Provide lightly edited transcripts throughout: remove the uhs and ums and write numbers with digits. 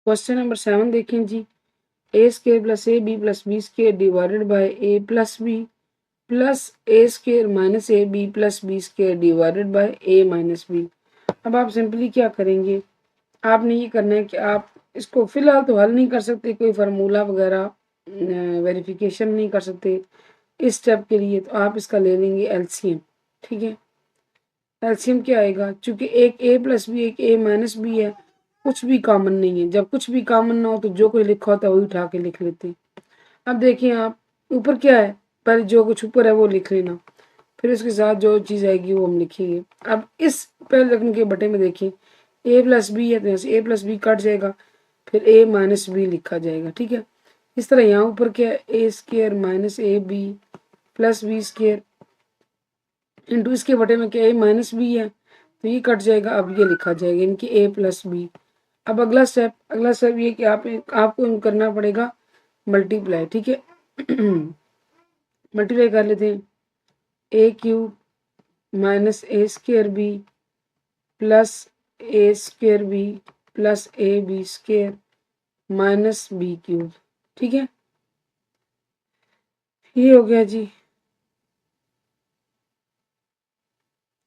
Question number 7 देखें जी। A square plus A B plus B square divided by A plus B plus A square minus A B plus B square divided by A minus B. अब आप simply क्या करेंगे, आपने ये करना है कि आप इसको फिलहाल तो हल नहीं कर सकते, कोई फार्मूला वगैरह वेरिफिकेशन नहीं कर सकते इस स्टेप के लिए, तो आप इसका ले लेंगे एलसीएम। ठीक है, एलसीएम क्या आएगा, चूंकि एक ए प्लस बी एक ए माइनस बी है, कुछ भी कॉमन नहीं है। जब कुछ भी कॉमन ना हो तो जो कोई लिखा होता है वही उठा के लिख लेते हैं। अब देखिए आप ऊपर क्या है, पहले जो कुछ ऊपर है वो लिख लेना, फिर उसके साथ जो चीज़ आएगी वो हम लिखेंगे। अब इस पहले रकम के बटे में देखिए ए प्लस बी है तो यहाँ से ए प्लस बी कट जाएगा, फिर ए माइनस बी लिखा जाएगा। ठीक है, इस तरह यहाँ ऊपर क्या है, ए स्क्वायर माइनस ए B plus B square into इसके बटे में क्या ए माइनस बी है तो ये कट जाएगा, अब ये लिखा जाएगा इनकी ए प्लस बी। अब अगला स्टेप ये कि आपको करना पड़ेगा मल्टीप्लाई। ठीक है, मल्टीप्लाई कर लेते हैं, A cube minus A square B plus A square B plus A B square minus B cube. ठीक है, ये हो गया जी।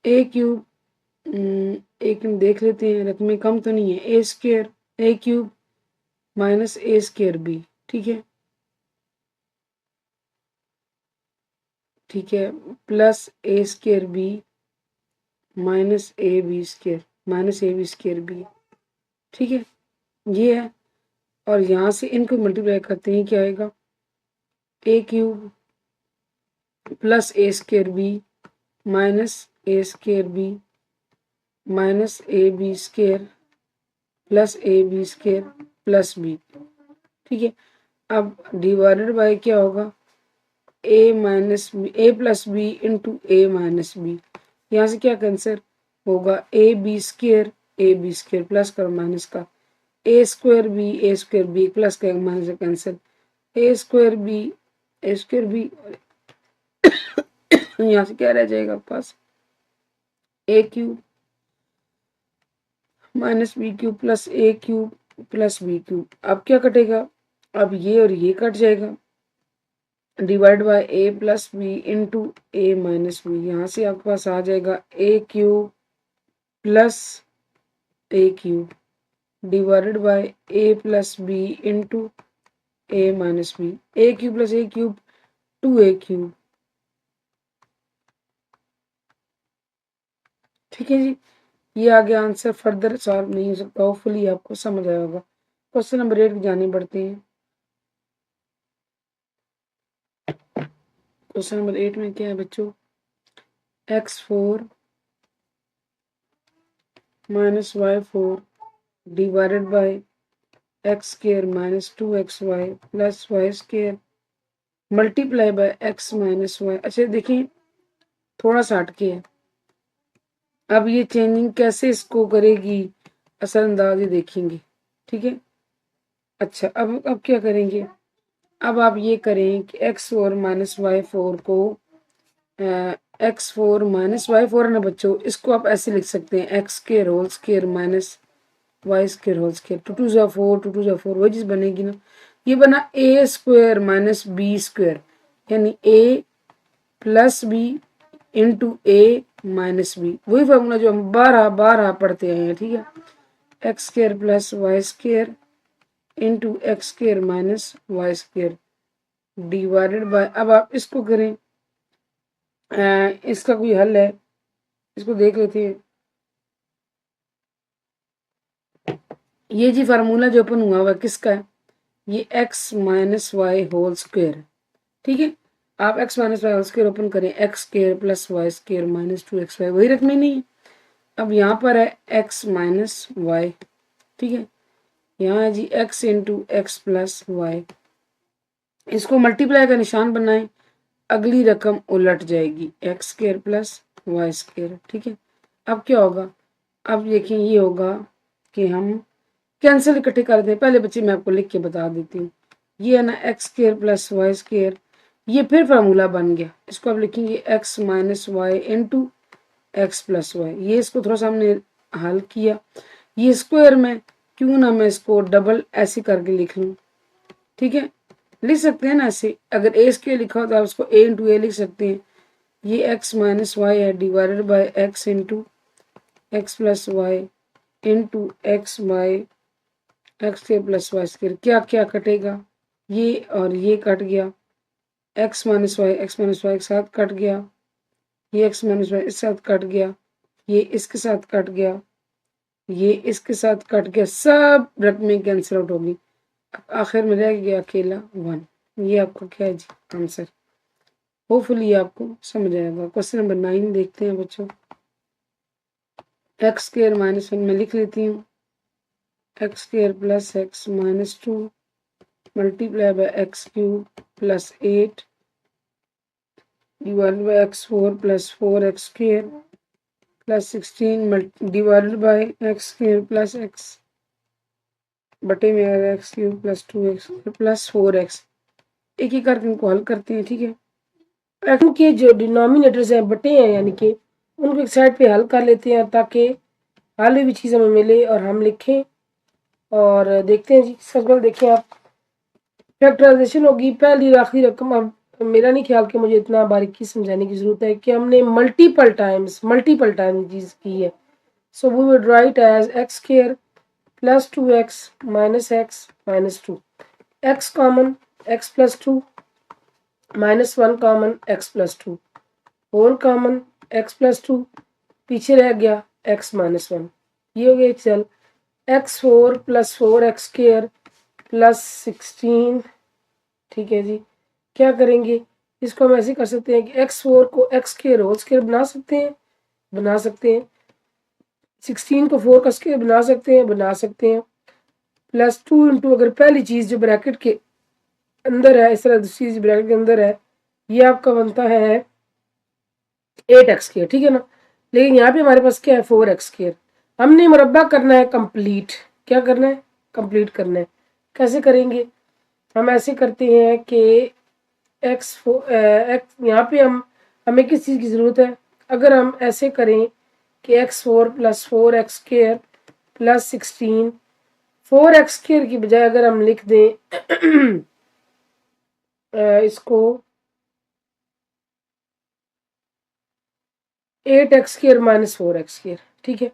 ए क्यूब एक देख लेते हैं, रकमें कम तो नहीं है, ए square a cube minus A square b. ठीक है, ठीक है, plus A square B minus A B square minus A B square b. ठीक है, ये है, और यहाँ से इनको मल्टीप्लाई करते हैं, क्या आएगा, A cube plus A square B minus A square B minus A B square plus A B square plus B. ठीक है, अब डिवाइडेड बाय क्या होगा, A minus B A plus B into A minus B. यहाँ से क्या cancel होगा, A B square plus कर माइनस का ए स्क्वायर बी प्लस का minus cancel, A square B यहाँ से क्या रह जाएगा पास, ए cube minus B cube plus A cube plus B cube. अब क्या कटेगा, अब ये और ये कट जाएगा, divide by A plus B into A minus B. यहाँ से आपके पास आ जाएगा A cube plus A cube divided by A plus B into A minus B. A cube plus A cube 2a cube. ठीक है जी, ये आगे आंसर फर्दर सॉल्व नहीं हो सकता, होपफुली आपको समझ आया होगा। क्वेश्चन नंबर 8 की जाने बढ़ते हैं। क्वेश्चन नंबर 8 में क्या है बच्चों, x4 minus y4 divided by x square minus 2xy plus Y square multiply by x minus y. अच्छा देखिए थोड़ा सा हटके है, अब ये चेंजिंग कैसे इसको करेगी असरअंदाज ही देखेंगे। ठीक है, अच्छा अब क्या करेंगे, अब आप ये करें कि x4 माइनस y4 को x4 माइनस y4 है ना बच्चों, इसको आप ऐसे लिख सकते हैं x square whole square minus y square whole square, 2 2 4 2 2 4 वही चीज बनेगी ना। ये बना a square minus B square, यानी a plus B into A minus b, वही फॉर्मूला जो हम बारह बारह पढ़ते आए हैं। ठीक है, x square plus Y square into x square minus y square divided by, अब आप इसको करें, इसका कोई हल है, इसको देख लेते हैं। ये जी फार्मूला जो ओपन हुआ हुआ किसका है, ये x minus Y whole square. ठीक है, आप x minus Y whole square open करें, X square plus Y square minus 2xy, वही रकमें नहीं है। अब यहाँ पर है x माइनस वाई, ठीक है, यहाँ है जी x into x plus y, इसको मल्टीप्लाई का निशान बनाएं, अगली रकम उलट जाएगी x square plus Y square. ठीक है, अब क्या होगा, अब देखिए ये होगा कि हम कैंसिल इकट्ठे कर दें। पहले बच्चे मैं आपको लिख के बता देती हूँ, ये है ना x square plus Y square, ये फिर फार्मूला बन गया, इसको आप लिखेंगे x minus y into x plus y. ये इसको थोड़ा सा हमने हल किया, ये स्क्वायर में क्यों ना मैं इसको डबल ऐसे करके लिख लूँ, ठीक है, लिख सकते हैं ना ऐसे। अगर ए स्क्वायर लिखा हो तो आप उसको ए इंटू ए लिख सकते हैं। ये एक्स माइनस वाई है divided by x into x plus y into x by x square plus Y square. क्या क्या कटेगा, ये और ये कट गया, एक्स माइनस वाई के साथ कट गया, ये एक्स माइनस वाई इसके साथ कट गया, ये इसके साथ कट गया, ये इसके साथ कट गया, सब रकमें कैंसिल आउट होगी। आखिर में रह गया अकेला 1। ये आपका क्या है जी आंसर। होपफुली आपको समझ आएगा। क्वेश्चन नंबर 9 देखते हैं बच्चों। एक्स स्क्वायर माइनस 1 में लिख लेती हूँ, x square plus X minus 2 multiply by x cube plus 8 divided by x 4 plus 4x square plus 16 divided by x square plus x बटे में आएगा x cube plus 2x plus 4x। एक एक करके इनको हल करते हैं, ठीक है। एक्स के जो डिनोमिनेटर्स हैं बटे हैं, यानी कि उनको एक साइड पे हल कर लेते हैं ताकि हल हुई चीज़ हमें मिले और हम लिखें। और देखते हैं जी, सबसे पहले देखें आप, फैक्टराइजेशन होगी पहली और आखिरी रकम। अब मेरा नहीं ख्याल कि मुझे इतना बारीकी समझाने की जरूरत है कि हमने मल्टीपल टाइम्स चीज की है। So we would write as x square plus 2x minus x minus 2, x common x plus 2 minus 1 common x plus 2 whole common x plus 2 पीछे रह गया एक्स माइनस 1। ये हो गया चल x4 plus 4x square plus 16, ठीक है जी। क्या करेंगे, इसको हम ऐसे कर सकते हैं कि x4 को x के होल स्क्वायर बना सकते हैं, 16 को 4 का स्क्वायर बना सकते हैं प्लस 2 इंटू, अगर पहली चीज जो ब्रैकेट के अंदर है, इस तरह दूसरी चीज ब्रैकेट के अंदर है, ये आपका बनता है 8x स्क्वायर, ठीक है ना। लेकिन यहाँ पे हमारे पास क्या है 4x स्क्वायर। हमने मुरब्बा करना है कंप्लीट। क्या करना है, कंप्लीट करना है। कैसे करेंगे, हम ऐसे करते हैं कि एक्स यहाँ पे हमें किस चीज़ की ज़रूरत है, अगर हम ऐसे करें कि x4 plus 4x square plus 16, 4x square की बजाय अगर हम लिख दें इसको 8x square minus 4x square, ठीक है।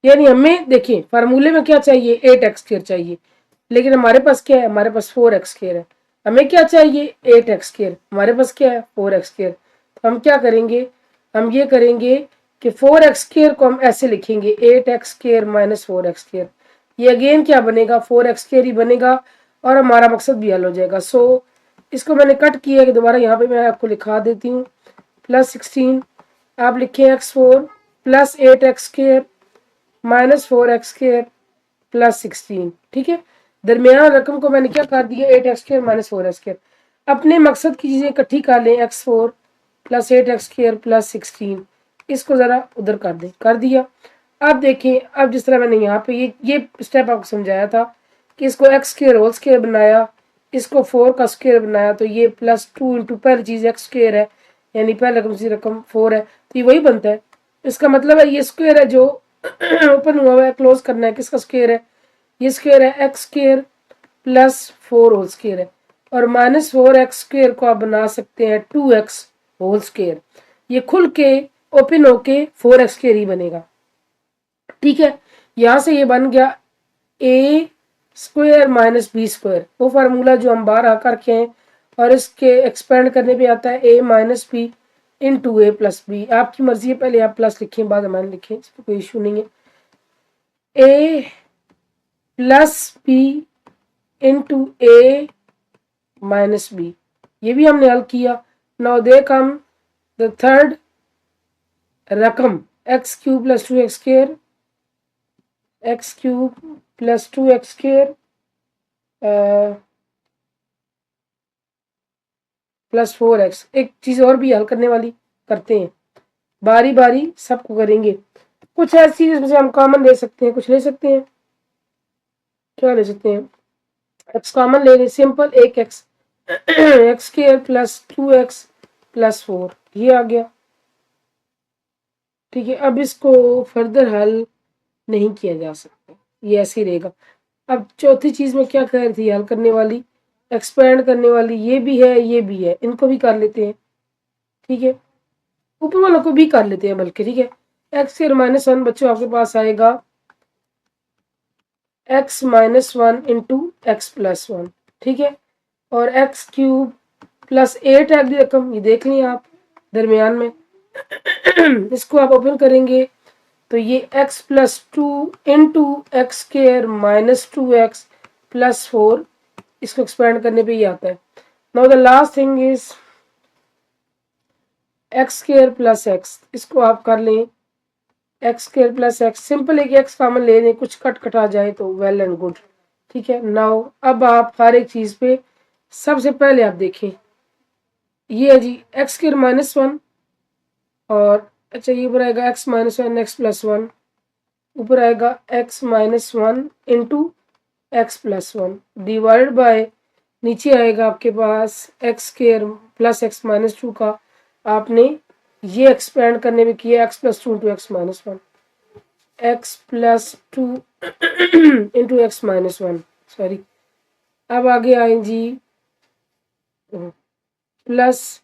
यानी हमें देखिए फार्मूले में क्या चाहिए, 8x स्क्वायर चाहिए, लेकिन हमारे पास क्या है, हमारे पास 4x स्क्वायर है। हमें क्या चाहिए 8x स्क्वायर, हमारे पास क्या है 4x स्क्वायर। तो हम क्या करेंगे, हम ये करेंगे कि 4x स्क्वायर को हम ऐसे लिखेंगे 8x square minus 4x square. ये अगेन क्या बनेगा 4x स्क्वायर ही बनेगा और हमारा मकसद भी हल हो जाएगा। सो इसको मैंने कट किया है कि दोबारा यहाँ पे मैं आपको लिखा देती हूँ, प्लस 16 आप लिखें x4 plus 8x square minus 4x square plus 16, ठीक है। दरमियान रकम को मैंने क्या कर दिया 8x square minus 4x square. अपने मकसद की चीजें इकट्ठी कर लें, x4 plus 8x square plus 16, इसको जरा उधर कर दें, कर दिया। अब देखें, अब जिस तरह मैंने यहाँ पे ये स्टेप आपको समझाया था कि इसको x स्क्वायर होल स्क्वायर बनाया, इसको 4 का स्क्वायर बनाया, तो ये प्लस 2 इंटू पहली चीज x स्क्वायर है, यानी पहली रकम सी रकम 4 है, तो ये वही बनता है। इसका मतलब है ये स्क्वायर है जो ओपन हुआ हुआ है, क्लोज करना है, किसका स्क्वायर है, ये स्क्वायर है x square plus 4 whole square है, और माइनस 4x स्क्वायर को आप बना सकते हैं 2x होल स्क्वायर। ये खुल के ओपन होके 4x स्क्वायर ही बनेगा, ठीक है। यहां से ये बन गया a square minus B square, वो फार्मूला जो हम बाहर आकर के हैं, और इसके एक्सपेंड करने पे आता है a minus B into A plus b. आपकी मर्जी है, पहले आप प्लस लिखें बाद हमारे लिखें, इसमें कोई इशू नहीं है। a plus B into A minus B, ये भी हमने हल किया। Now they come the third रकम X cube plus 2x square, X cube plus 2x square plus 4x। एक चीज और भी हल करने वाली करते हैं, बारी बारी सबको करेंगे। कुछ ऐसी चीज जिसमें हम कॉमन ले सकते हैं, कुछ ले सकते हैं, क्या ले सकते हैं, एक्स कॉमन ले रहे, सिंपल एक x x square plus 2x plus 4, ये आ गया, ठीक है। अब इसको फर्दर हल नहीं किया जा सकता, ये ऐसे ही रहेगा। अब चौथी चीज में क्या कह रही थी हल करने वाली, एक्सपेंड करने वाली, ये भी है ये भी है, इनको भी कर लेते हैं। ठीक है, ऊपर वालों को भी कर लेते हैं बल्कि। ठीक है, एक्स स्क्वायर माइनस वन बच्चों आपके पास आएगा X minus one into x plus one. ठीक है, और एक्स क्यूब प्लस एट है अगली रकम, ये देख लें आप दरमियान में। इसको आप ओपन करेंगे तो ये x plus two into X square minus two x plus four, इसको एक्सपेंड करने पे ही आता है। Now the last thing is x square plus x, इसको आप कर लें x square plus x, simple एक एक्स कॉमन ले लें, कुछ कट कटा जाए तो वेल एंड गुड। ठीक है, नाउ अब आप हर एक चीज पे सबसे पहले आप देखें, ये है जी एक्स स्क्र माइनस वन, और अच्छा ये ऊपर आएगा X minus one X plus one, ऊपर आएगा X minus one into x plus one divided by, नीचे आएगा आपके पास X square plus X minus two का, आपने ये एक्सपेंड करने में किया X plus two into X minus one, X plus two into X minus one, sorry. अब आगे आए जी plus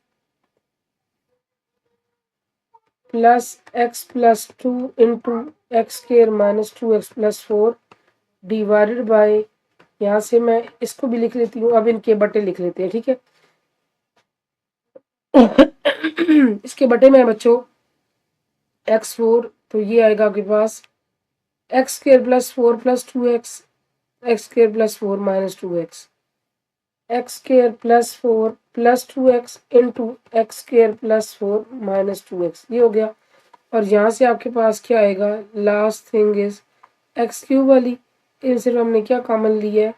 X plus two into X square minus two x plus four divided by, यहाँ से मैं इसको भी लिख लेती हूँ, अब इनके बटे लिख लेते हैं। ठीक है, इसके बटे में बच्चों एक्स फोर, तो ये आएगा आपके पास X square plus four plus two X, X square plus four minus two X, X square plus four plus two X into X square plus four minus two X, ये हो गया। और यहाँ से आपके पास क्या आएगा, last thing is x cube वाली, इन सिर्फ हमने क्या कॉमन लिया है,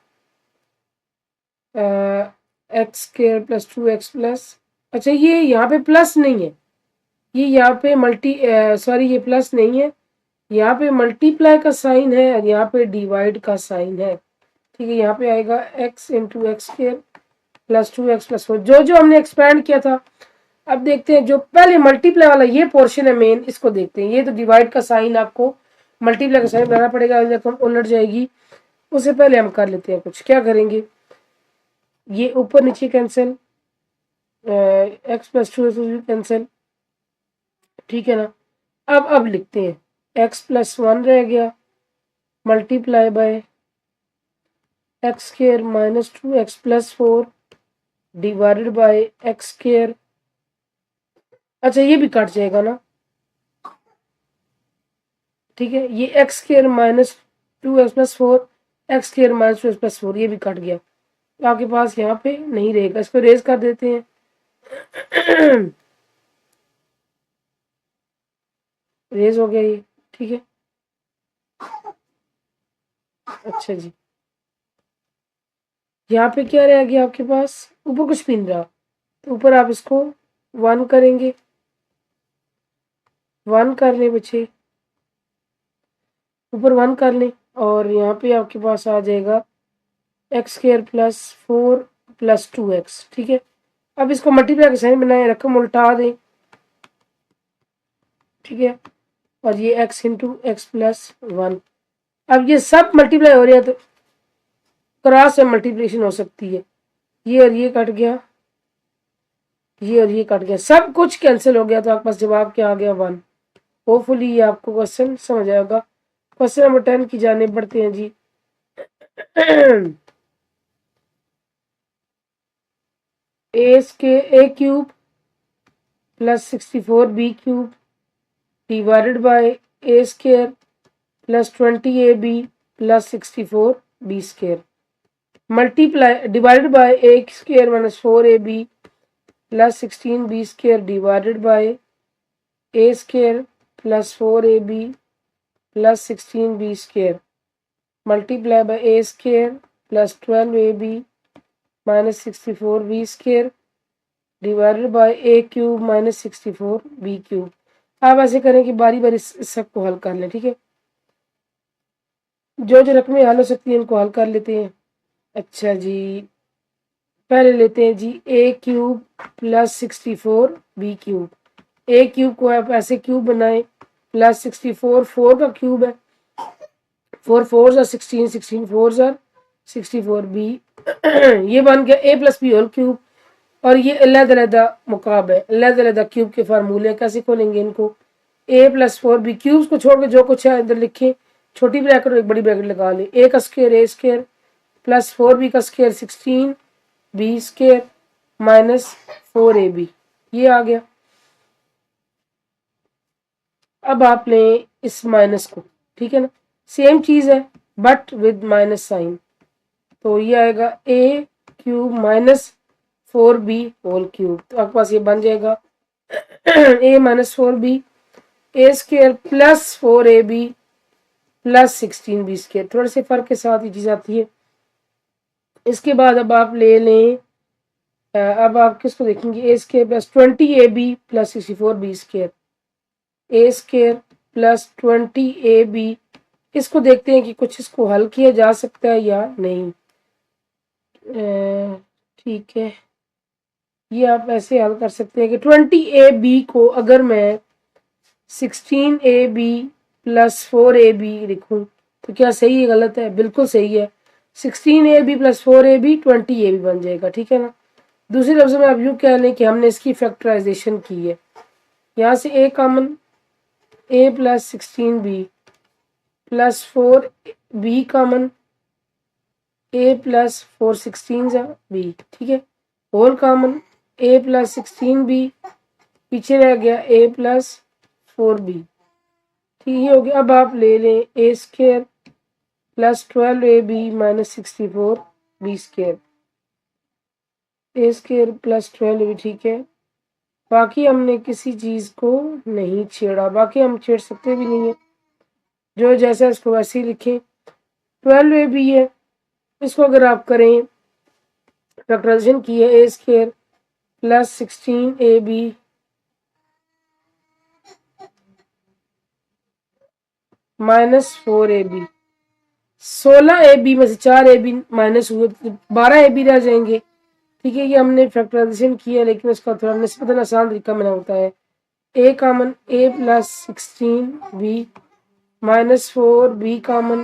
x square plus two x plus, अच्छा ये यहाँ पे प्लस नहीं है, ये यहाँ पे सॉरी ये प्लस नहीं है, यहाँ पे मल्टीप्लाई का साइन है और यहाँ पे डिवाइड का साइन है। ठीक है, यहाँ पे आएगा x into X square plus two x plus four, जो जो हमने एक्सपेंड किया था। अब देखते हैं जो पहले मल्टीप्लाई वाला ये पोर्शन है मेन, इसको देखते हैं। ये तो डिवाइड का साइन आपको मल्टीप्लाई का साइन बनाना पड़ेगा, रकम उलट जाएगी। उससे पहले हम कर लेते हैं कुछ, क्या करेंगे, ये ऊपर नीचे cancel, x plus to cancel. ठीक है ना, अब लिखते हैं एक्स प्लस वन रह गया multiply by x square minus two x plus four divided by x square, अच्छा ये भी कट जाएगा ना। ठीक है, ये x square minus two x plus four, x square minus two x plus four, ये भी कट गया, तो आपके पास यहाँ पे नहीं रहेगा, इसको रेज कर देते हैं। रेज हो गया ये। ठीक है, अच्छा जी, यहाँ पे क्या रह गया आपके पास, ऊपर कुछ भी नहीं रहा, तो ऊपर आप इसको वन करेंगे, वन कर लें बच्चे, ऊपर वन कर लें, और यहाँ पे आपके पास आ जाएगा x square plus four plus two x. ठीक है, अब इसको मल्टीप्लाई का साइन बनाए, रकम उल्टा दें। ठीक है, और ये x into x plus one, अब ये सब मल्टीप्लाई हो रहे हैं तो क्रॉस से मल्टीप्लिकेशन हो सकती है, ये और ये कट गया, ये और ये कट गया, सब कुछ कैंसिल हो गया, तो आपके पास जवाब क्या आ गया, वन। होपफुली ये आपको क्वेश्चन समझ आएगा। क्वेश्चन नंबर 10 की जाने बढ़ते हैं जी। A cube plus 64 B cube divided by A square plus 20 A B plus 64 B square multiply divided by A square minus 4 A B plus 16 B square divided by A square plus 4 A B plus 16 B square multiply by A square plus 12 A B minus 64 B square divided by A cube minus 64 B cube. आप ऐसे करें कि बारी बारी सबको हल कर लें। ठीक है, जो जो रकमें हल हो सकती हैं इनको हल कर लेते हैं। अच्छा जी, पहले लेते हैं जी A cube plus 64 B cube. A cube को आप ऐसे क्यूब बनाएं, प्लस 64 4 का क्यूब है, 4 4 16, 16 4 64 बी ये बन गया ए प्लस बी होल क्यूब। और ये अलग-अलग मुकाब है, अलग-अलग क्यूब के फार्मूले कैसे खोलेंगे इनको। ए प्लस 4 बी क्यूब्स को छोड़ के जो कुछ है इधर लिखें, छोटी ब्रैकेट और एक बड़ी ब्रैकेट लगा लें। ए का स्क्वायर ए स्क्वायर प्लस 4 बी का square 16 b square minus 4 AB, ये आ गया। अब आप लें इस माइनस को, ठीक है ना, सेम चीज है बट विद माइनस साइन। तो ये आएगा A cube minus 4b whole cube. तो आपके पास ये बन जाएगा a minus 4b A square plus 4ab plus 16b square. थोड़े से फर्क के साथ ये चीज आती है। इसके बाद अब आप ले लें, अब आप किसको देखेंगे, A square plus 20ab plus 64b square, A square plus 20ab। इसको देखते हैं कि कुछ इसको हल किया जा सकता है या नहीं। ठीक है, ये आप ऐसे हल कर सकते हैं कि 20ab को अगर मैं 16ab प्लस 4ab लिखूं तो क्या सही है गलत है? बिल्कुल सही है। 16ab प्लस 4ab 20ab बन जाएगा, ठीक है ना। दूसरे लफ्ज़ों में आप यूँ कह लें कि हमने इसकी फैक्टराइजेशन की है। यहाँ से a common, a plus 16b plus 4b common, a plus 4 16b, ठीक है, whole common a plus 16b, पीछे रह गया a प्लस 4b, ठीक है, हो गया। अब आप ले लें A square plus 12ab minus 64b square, A square plus 12ab, ठीक है। बाकी हमने किसी चीज़ को नहीं छेड़ा, बाकी हम छेड़ सकते भी नहीं है, जो जैसा इसको वैसे ही लिखें। 12ab है, इसको अगर आप करें फैक्टराइजेशन की है, ए square plus 16ab minus 4ab, 16ab में से 4ab माइनस हुए तो 12ab रह जाएंगे, ठीक है। ये हमने फैक्टराइजेशन किया है लेकिन उसका थोड़ा निस्बतन आसान तरीका मैंने होता है। a common a plus 16b minus 4b common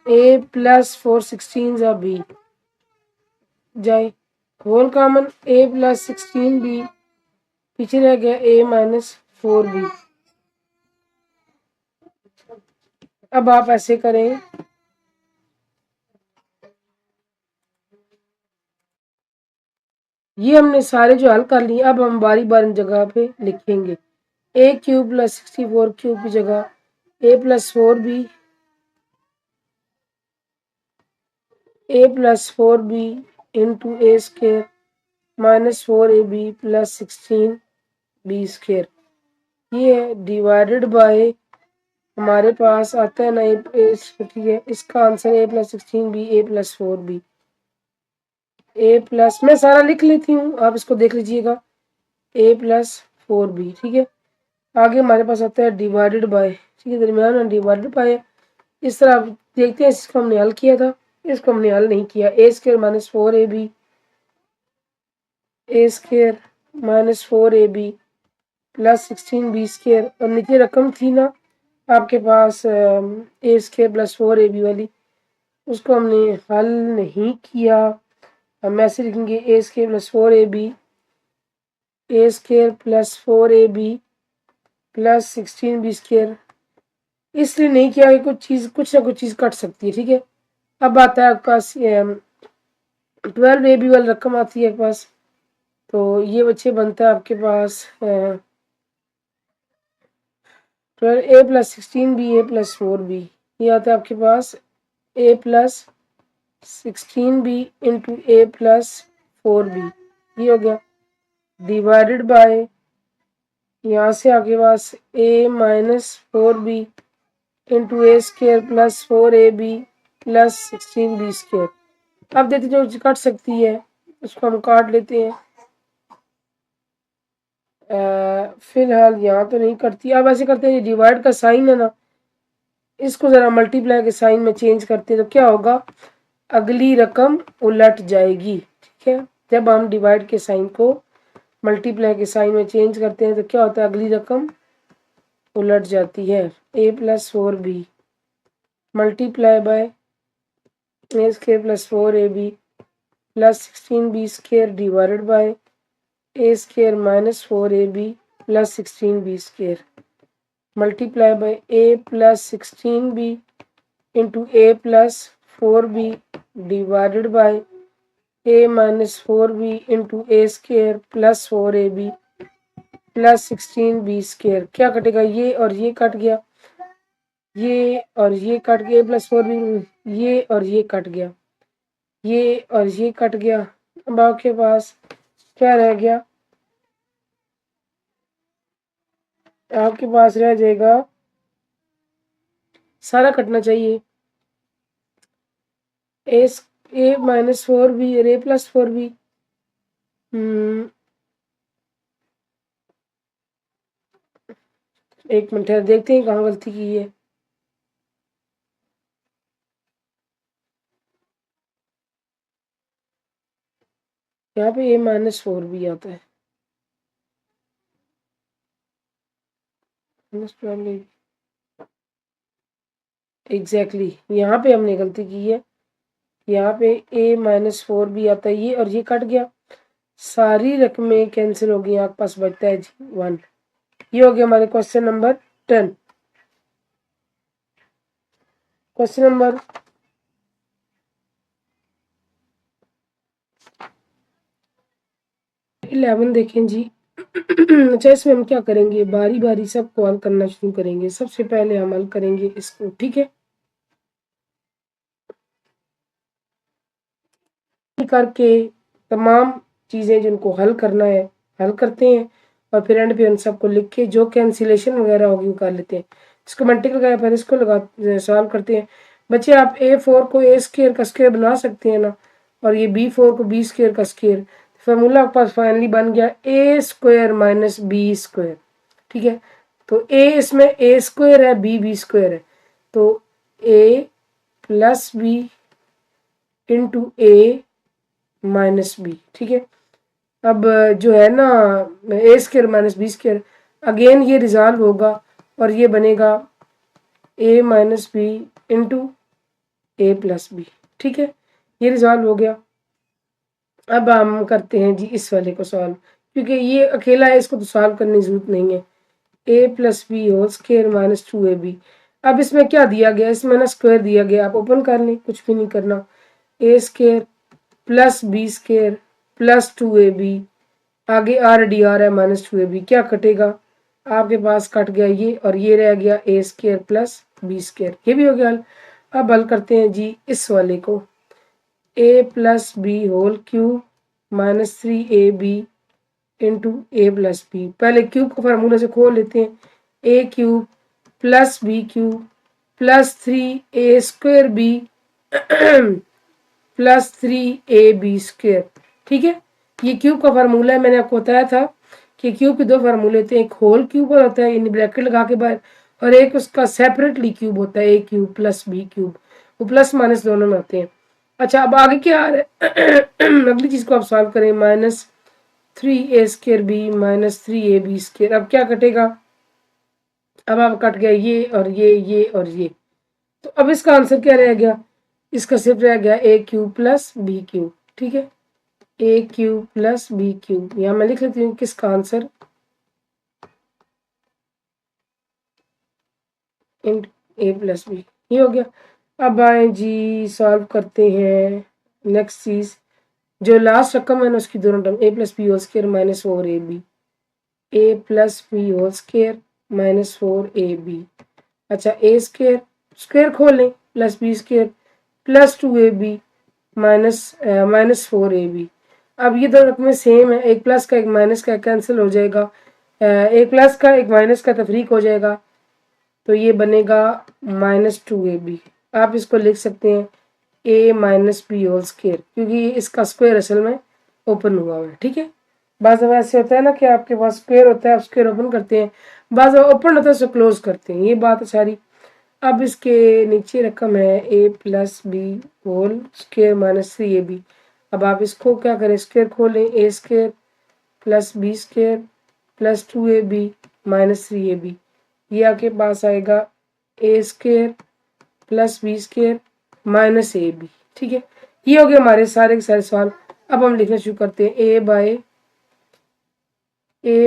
a plus 4 16b जाए, whole common a plus 16b, पीछे रह गया a माइनस 4b। अब आप ऐसे करें, ये हमने सारे जो हल कर लिए, अब हम बारी बारी जगह पे लिखेंगे। ए क्यूब प्लस 64 क्यूब की जगह a plus 4b, a plus 4b into A square minus 4ab plus 16b square, ये डिवाइडेड बाय हमारे पास आता है ना ठीक है, इसका answer a plus 16b a plus 4b, a plus, मैं सारा लिख लेती हूँ, आप इसको देख लीजिएगा, a प्लस 4b, ठीक है। आगे हमारे पास आता है डिवाइडेड बाय, ठीक है, दरमियान में डिवाइडेड बाय। इस तरह आप देखते हैं, इसको हमने हल किया था, इसको हमने हल नहीं किया। A square minus 4ab, A square minus 4ab plus 16b square, और नीचे रकम थी ना आपके पास ए स्क्वायर प्लस 4ab वाली, उसको हमने हल नहीं किया। हम ऐसे लिखेंगे A square plus 4ab, A square plus 4ab plus 16b square, इसलिए नहीं किया कि कुछ ना कुछ चीज़ कट सकती है, ठीक है। अब आता है आपका 12ab वाली रकम आती है आपके पास, तो ये बच्चे बनता है आपके पास 12a plus 16b a plus 4b, ये आता है आपके पास a plus 16b into a plus 4b, ये हो गया डिवाइडेड बाय, यहाँ से आपके पास a minus 4b into A square plus 4ab plus 16b square. अब देखते जो कट सकती है उसको हम काट लेते हैं। फिलहाल यहाँ तो नहीं करती। अब ऐसे करते हैं, डिवाइड का साइन है ना, इसको जरा मल्टीप्लाई के साइन में चेंज करते हैं तो क्या होगा, अगली रकम उलट जाएगी, ठीक है। जब हम डिवाइड के साइन को मल्टीप्लाई के साइन में चेंज करते हैं तो क्या होता है, अगली रकम उलट जाती है। a plus 4b multiply by A square plus 4ab plus 16b square divided by A square minus 4ab plus 16b square multiply bye a plus 16b into a plus 4b divided by a minus 4b into A square plus 4ab plus 16b square. क्या कटेगा? ये और ये cut गया, ये और ये cut गया, प्लस 4b, ये और ये कट गया, ये और ये कट गया। अब आपके पास क्या रह गया? आपके पास रह जाएगा, सारा कटना चाहिए, ए माइनस 4b और ए प्लस 4b। एक मिनट है, देखते हैं कहाँ गलती की है। यहाँ पे ए माइनस 4b आता है, एग्जैक्टली यहाँ पे हमने गलती की है। यहाँ पे ए माइनस 4b आता है, ये और ये कट गया, सारी रकमें कैंसिल हो गई, आपके पास बचता है जी 1। ये हो गया हमारे क्वेश्चन नंबर 10। क्वेश्चन नंबर 11 देखें जी। अच्छा, इसमें हम क्या करेंगे, बारी बारी सबको हल करना शुरू करेंगे। सबसे पहले हम हल करेंगे इसको, ठीक है, करके तमाम चीजें जिनको हल करना है हल करते हैं, और फिर एंड पे उन सबको लिख के जो कैंसिलेशन वगैरह होगी वो कर लेते हैं। इसको मल्टीपल लगाया, फिर इसको लगा सॉल्व करते हैं। बच्चे, आप a4 को a स्क्वायर का स्क्वायर बना सकते हैं ना, और ये b4 को b स्क्वायर का स्क्वायर। फार्मूला आपके पास फाइनली बन गया a square minus b square, ठीक है। तो a इसमें a स्क्वायर है, b स्क्वायर है, तो a plus b into a minus B, ठीक है। अब जो है ना A square minus B square, again ये रिजॉल्व होगा और ये बनेगा A minus B into A plus B, ठीक है। ये रिजॉल्व हो गया। अब हम करते हैं जी इस वाले को सॉल्व, क्योंकि ये अकेला है, इसको तो सॉल्व करने की जरूरत नहीं है। A plus B whole square minus 2ab। अब इसमें क्या दिया गया, इसमें ना स्क्वायर दिया गया, आप ओपन कर लें, कुछ भी नहीं करना। A square plus B square plus 2ab, आगे आर डी आर है माइनस 2ab। क्या कटेगा? आपके पास कट गया ये और ये रह गया ए स्क्वायर प्लस बी स्क्वायर। ये भी हो गया हल। अब हल करते हैं जी इस वाले को, A plus B whole cube minus 3ab into A plus B. पहले क्यूब को फार्मूला से खोल लेते हैं, A cube plus B cube plus 3a square B plus 3ab square, ठीक है। ये क्यूब का फार्मूला है, मैंने आपको बताया था कि क्यूब के दो फार्मूले होते हैं, एक होल क्यूब होता है इन ब्रैकेट लगा के बाहर, और एक उसका सेपरेटली क्यूब होता है, ए क्यूब प्लस बी क्यूब, वो प्लस माइनस दोनों में होते हैं। अच्छा, अब आगे क्या आ रहा है? अगली चीज को आप सॉल्व करें, minus 3a square B minus 3ab square. अब क्या कटेगा? अब आप कट गया ये और ये और ये, तो अब इसका आंसर क्या रह गया? इसका सिर्फ रह गया ए क्यूब प्लस बी क्यूब, ठीक है, ए क्यूब प्लस बी क्यूब। यहाँ मैं लिख लेती हूँ किसका आंसर, इन ए प्लस बी। ये हो गया। अब आए जी सॉल्व करते हैं नेक्स्ट चीज, जो लास्ट रकम है ना उसकी दोनों term, A plus B whole square minus 4ab, A plus B whole square minus 4ab। अच्छा, ए स्क्वायर स्क्वायर खोल लें, plus B square plus 2ab minus 4ab। अब ये दो रकमें सेम है, एक प्लस का एक माइनस का कैंसिल हो जाएगा, एक प्लस का एक माइनस का तफरीक हो जाएगा, तो ये बनेगा माइनस 2ab। आप इसको लिख सकते हैं a minus b whole square, क्योंकि इसका स्क्वायर असल में ओपन हुआ है, ठीक है। बाज़ दफ़ा ऐसे होता है ना कि आपके पास स्क्वायर होता है, आप स्क्वायर ओपन करते हैं, बाज़ दफ़ा ओपन होता है उसे क्लोज करते हैं, ये बात है सारी। अब इसके नीचे रकम है A plus B whole square minus 3ab। अब आप इसको क्या करें, स्क्वायर खोलें, A square plus B square plus 2ab minus 3ab। ये आपके पास आएगा A square plus B square minus A B. ठीक है, ये हो गए हमारे सारे के सारे सवाल। अब हम लिखना शुरू करते हैं ए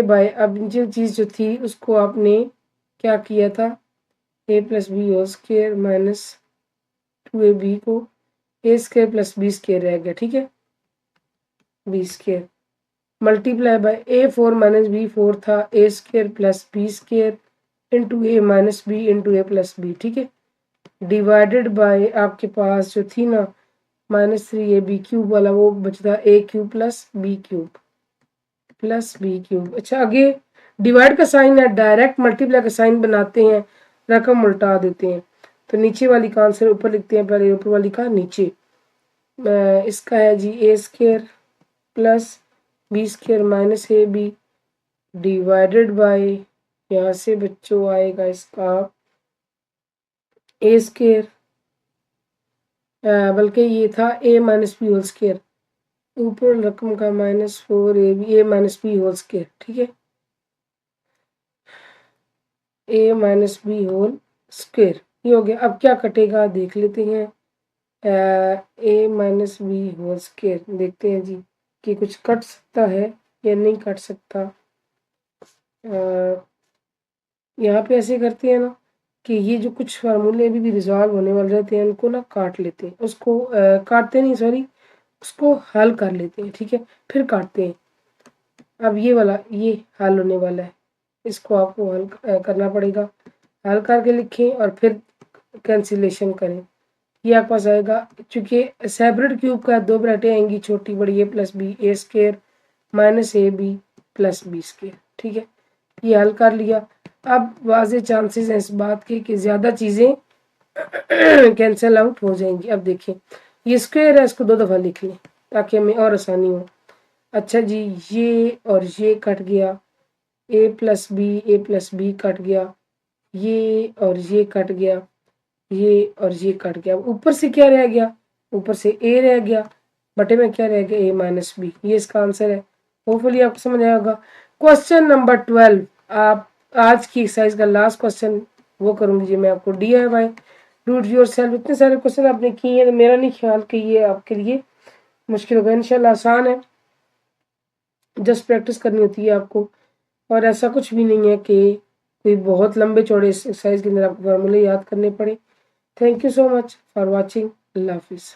बाय अब जो चीज़ जो थी उसको आपने क्या किया था, A plus B whole square minus 2ab को A square plus B square रह गया। ठीक है, B square multiply by a4 minus b4 था A square plus B square into A minus B into A plus B. ठीक है, divided bye आपके पास जो थी ना -3ab³ वाला वो बचता a³ प्लस b³ अच्छा, आगे डिवाइड का साइन है, डायरेक्ट मल्टीप्लाई का साइन बनाते हैं, रकम उल्टा देते हैं। तो नीचे वाली का आंसर ऊपर लिखते हैं, पहले ऊपर वाली का नीचे। इसका है जी A square plus B square minus A B divided by, यहाँ से बच्चों आएगा इसका ए स्क्वायर, बल्कि ये था ए माइनस बी होल स्क्वायर, ऊपर रकम का -4ab ए माइनस बी होल स्क्वायर। ठीक है, ए माइनस बी होल स्क्वायर ये हो गया। अब क्या कटेगा देख लेते हैं, ए माइनस बी होल स्क्वायर देखते हैं जी कि कुछ कट सकता है या नहीं कट सकता। यहाँ पे ऐसे करते हैं ना कि ये जो कुछ फार्मूले अभी भी रिजॉल्व होने वाले रहते हैं उनको ना काट लेते हैं, उसको काटते नहीं सॉरी, उसको हल कर लेते हैं। ठीक है, फिर काटते हैं। अब ये वाला ये हल होने वाला है, इसको आपको हल करना पड़ेगा, हल करके लिखें और फिर कैंसिलेशन करें। ये आपके पास आएगा, चूंकि सेपरेट क्यूब का दो ब्रैकेटें आएंगी छोटी बड़ी A plus B A square minus A B plus B square. ठीक है, ये हल कर लिया। अब वाज़े चांसेस हैं इस बात के कि ज़्यादा चीज़ें कैंसिल आउट हो जाएंगी। अब देखिए ये स्क्वायर है, इसको 2 दफ़ा लिख लें ताकि हमें और आसानी हो। अच्छा जी, ये और ये कट गया, ए प्लस बी कट गया, ये और ये कट गया, ये और ये कट गया। ऊपर से क्या रह गया, ऊपर से ए रह गया, बटे में क्या रह गया ए माइनस बी। ये इसका आंसर है। होपफुली आपको समझ आया होगा। क्वेश्चन नंबर 12, आप आज की एक्सरसाइज का लास्ट क्वेश्चन वो करूंगी जी मैं आपको, DIY डू इट योरसेल्फ। इतने सारे क्वेश्चन आपने किए हैं तो मेरा नहीं ख्याल कि ये आपके लिए मुश्किल होगा, इंशाल्लाह आसान है, जस्ट प्रैक्टिस करनी होती है आपको। और ऐसा कुछ भी नहीं है कि कोई बहुत लंबे चौड़े एक्सरसाइज के अंदर आपको फार्मूले याद करने पड़े। Thank you so much for watching. अल्लाह हाफिज़।